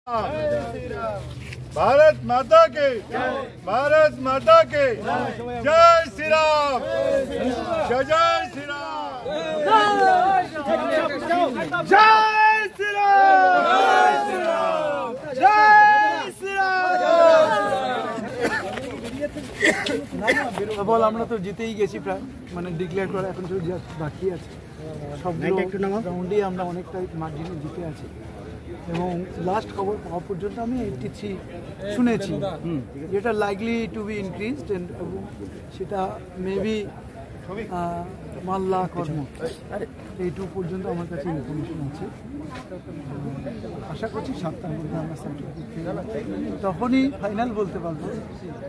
भारत माता के भारत माता के जय श्री राम जय श्री राम जय श्री राम जय श्री राम বল আমরা তো জিতেই গেছি প্রায় মানে ডিক্লেয়ার করা এখন শুধু জাস্ট বাকি আছে সবগুলো রাউন্ডে আমরা অনেকটাই মার্জিনে জিতে আছি এবং লাস্ট খবর পাওয়া পর্যন্ত আমি 83 শুনেছি যেটা লাইকলি টু বি ইনক্রিজড এবং সেটা মেবি মাল্লা কর্ম এইটুকু পর্যন্ত আমার কাছে ইনফরমেশন আছে আশা করছি 7টার মধ্যে আমরা সার্টিফিকেট তখনই ফাইনাল বলতে পারবো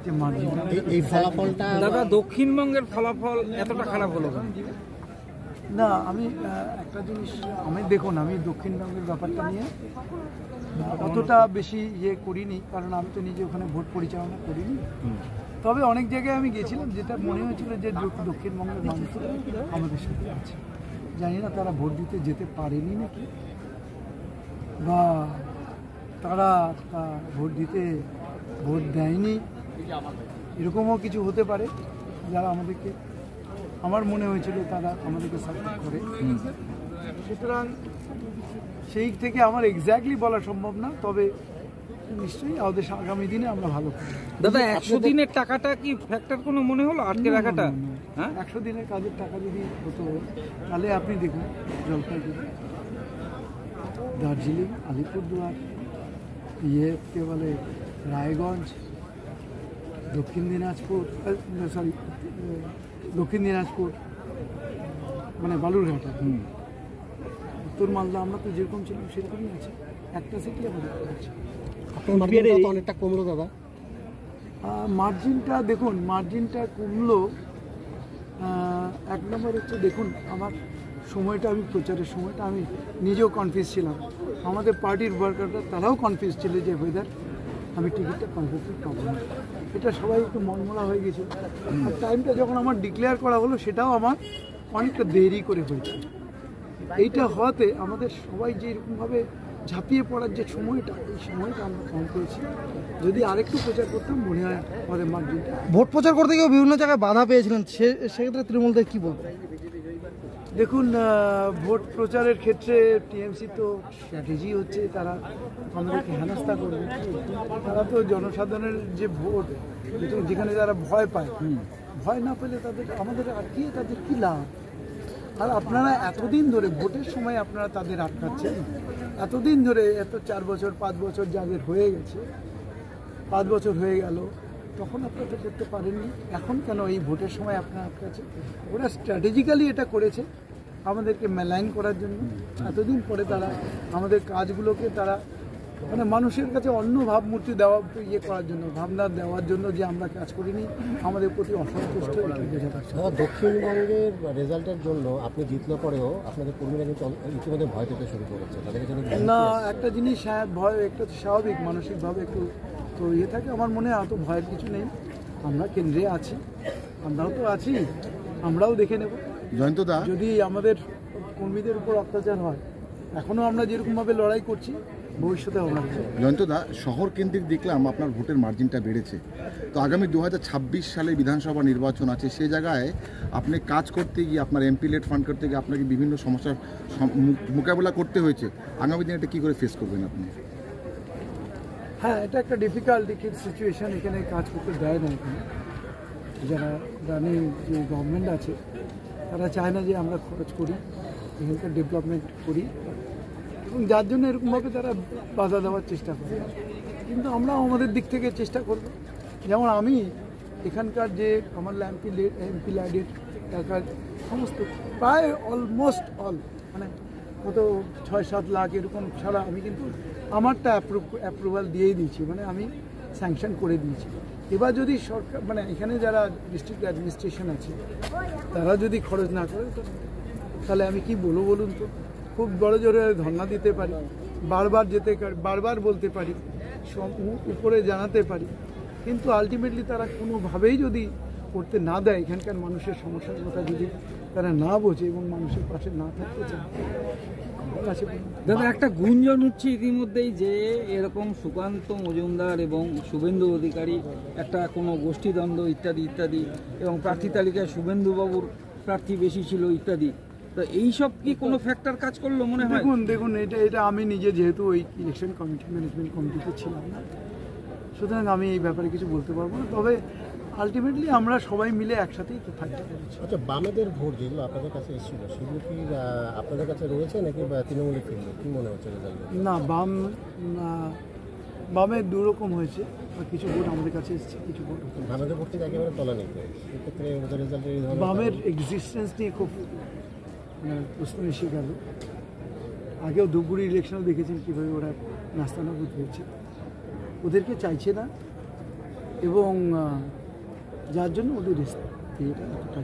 যে মার্জিন এই ফলাফলটা দাদা দক্ষিণবঙ্গের ফলাফল এতটা খারাপ হলো না আমি একটা জিনিস দেখুন আমি দক্ষিণবঙ্গের ব্যাপারটা নিয়ে অতটা বেশি করিনি কারণ আমি তো নিজে ওখানে ভোট পরিচালনা করিনি তবে অনেক জায়গায় আমি গেছিলাম যেটা মনে হয়েছিল যে দক্ষিণবঙ্গের মানুষ আমাদের সাথে আছে জানি না তারা ভোট দিতে যেতে পারেনি নাকি বা তারা ভোট দেয়নি এরকমও কিছু হতে পারে যারা আমাদেরকে আমার মনে হয়েছিল তারা আমাদেরকে সাপোর্ট করে সুতরাং সেই থেকে আমার এক্স্যাক্টলি বলা সম্ভব না তবে নিশ্চয়ই আমাদের আগামী দিনে আমরা ভালো করব দাদা 100 দিনের টাকাটা কি ফ্যাক্টর কোনো মনে হলো আটকে রাখাটা হ্যাঁ 100 দিনের কাজের টাকা যদি হতো তাহলে আপনি দেখুন জলপাইগুড়ি দার্জিলিং আলিপুরদুয়ার কে বলে রায়গঞ্জ দক্ষিণ দিনাজপুর মানে বালুরঘাটা উত্তর মালদা আমরা তো যেরকম ছিলাম সেরকমই আছে একটা সিটি আমাদের অনেকটা কমলো দাদা মার্জিনটা দেখুন মার্জিনটা কমলো এক নম্বর হচ্ছে দেখুন আমার সময়টা আমি প্রচারের সময়টা আমি নিজেও কনফিউজ ছিলাম আমাদের পার্টির ওয়ার্কাররা তারাও কনফিউজ ছিল যে ওয়েদার আমি টিকিটটা কনফার্ম পাবো না এটা সবাই একটু মনমরা হয়ে গেছিল আর টাইমটা যখন আমার ডিক্লেয়ার করা হলো সেটাও আমার অনেকটা দেরি করে হয়েছে এইটা হওয়াতে আমাদের সবাই যে এরকমভাবে ঝাঁপিয়ে পড়ার যে সময়টা এই সময়টা আমরা কম পেয়েছি যদি আরেকটু প্রচার করতাম মনে হয় আমাদের মার্জিনটা ভোট প্রচার করতে গিয়ে বিভিন্ন জায়গায় বাধা পেয়েছিলেন সেক্ষেত্রে তৃণমূল থেকে কী বলবেন দেখুন ভোট প্রচারের ক্ষেত্রে টিএমসি তো স্ট্র্যাটেজি হচ্ছে তারা আমাদেরকে হেনস্থা করবে তারা তো জনসাধারণের যে ভোট যেখানে যারা ভয় পায় ভয় না পেলে আমাদের আটকিয়ে তাদের কী লাভ আর আপনারা এতদিন ধরে ভোটের সময় আপনারা তাদের আটকাচ্ছেন এতদিন ধরে 4 বছর 5 বছর যাদের হয়ে গেছে 5 বছর হয়ে গেল তখন আপনারা তো করতে পারেননি এখন কেন এই ভোটের সময় আপনারা আটকাচ্ছে ওরা স্ট্র্যাটেজিক্যালি এটা করেছে আমাদেরকে মেলাইন করার জন্য এতদিন পরে তারা আমাদের কাজগুলোকে তারা মানে মানুষের কাছে অন্য ভাবমূর্তি দেওয়া করার জন্য ভাবনা দেওয়ার জন্য যে আমরা কাজ করিনি আমাদের প্রতি অসন্তুষ্ট বোঝা যাচ্ছে দক্ষিণবঙ্গের রেজাল্টের জন্য আপনি জিতলে পরেও আপনাদের কর্মীরা কিন্তু ইতিমধ্যে ভয় পেতে শুরু করেছে না একটা জিনিস ভয় একটা স্বাভাবিক মানসিকভাবে একটু তো থাকে আমার মনে হয় অত ভয়ের কিছু নেই আমরা কেন্দ্রে আছি আমরাও তো আছি আমরাও দেখে নেব জয়ন্তদা যদি আমাদের কর্মীদের উপর অত্যাচার হয় এখনও আমরা যেরকমভাবে লড়াই করছি ভবিষ্যতে হবে জয়ন্তদা শহর কেন্দ্রিক দেখলাম আপনার ভোটের মার্জিনটা বেড়েছে তো আগামী 2026 সালে বিধানসভা নির্বাচন আছে সেই জায়গায় আপনি কাজ করতে গিয়ে আপনার এমপি লেট ফান্ড করতে গিয়ে আপনাকে বিভিন্ন সমস্যার মোকাবেলা করতে হয়েছে আগামী দিনে এটা কী করে ফেস করবেন আপনি হ্যাঁ এটা একটা ডিফিকাল্ট সিচুয়েশান এখানে কাজ করতে দেয় না এখানে যারা রানিং যে গভর্নমেন্ট আছে তারা চায় না যে আমরা খরচ করি এখানকার ডেভেলপমেন্ট করি এবং যার জন্য এরকমভাবে তারা বাধা দেওয়ার চেষ্টা করে কিন্তু আমরা আমাদের দিক থেকে চেষ্টা করব যেমন আমি এখানকার যে আমার এমপি ল্যাডের এলাকার সমস্ত প্রায় অলমোস্ট অল মানে কত 6-7 লাখ এরকম ছাড়া আমি কিন্তু আমারটা অ্যাপ্রুভাল দিয়েই দিয়েছি মানে আমি স্যাংশন করে দিয়েছি এবার যদি সরকার মানে এখানে যারা ডিস্ট্রিক্ট অ্যাডমিনিস্ট্রেশন আছে তারা যদি খরচ না করে তাহলে আমি কি বলুন তো খুব বড় জোরে ধর্ণা দিতে পারি বারবার বলতে পারি উপরে জানাতে পারি কিন্তু আলটিমেটলি তারা কোনোভাবেই যদি করতে না দেয় এখানকার মানুষের সমস্যার কথা যদি তারা না বোঝে এবং মানুষের পাশে না থাকতে চায় ঠিক আছে। দাদা একটা গুঞ্জন উঠছে ইতিমধ্যেই যে এরকম সুকান্ত মজুমদার এবং শুভেন্দু অধিকারী একটা কোনো গোষ্ঠীদ্বন্দ্ব ইত্যাদি ইত্যাদি, এবং প্রার্থী তালিকায় শুভেন্দুবাবুর প্রার্থী বেশি ছিল ইত্যাদি, তো এইসব কি কোনো ফ্যাক্টর কাজ করলো মনে হয়? দেখুন এটা আমি নিজে যেহেতু ওই ইলেকশন কমিটি ম্যানেজমেন্ট কমিটিতে ছিলাম না, সুতরাং আমি এই ব্যাপারে কিছু বলতে পারবো না। তবে আলটিমেটলি আমরা সবাই মিলে একসাথেই ফাইটটা করেছি। আচ্ছা, বামেদের ভোট যেগুলো আপনাদের কাছে এসেছিল সেগুলো কি আপনাদের কাছে রয়েছে নাকি তৃণমূলে ফিরলো, কি মনে হচ্ছে রেজাল্ট? না, বামের দুরকম হয়েছে, কিছু ভোট আমাদের কাছে এসেছে, কিছু ভোট বামেদের ভোট থেকে একেবারে তলা নেই, সেক্ষেত্রে ওদের রেজাল্টের এই ধরনের বামের এক্সিস্টেন্স নিয়ে খুব প্রশ্ন এসে গেল। আগেও ধূপগুড়ি ইলেকশনও দেখেছেন কীভাবে ওরা নাস্তানাবুদ হয়েছে, ওদেরকে চাইছে না, এবং যার জন্য ওদের এটা এতটা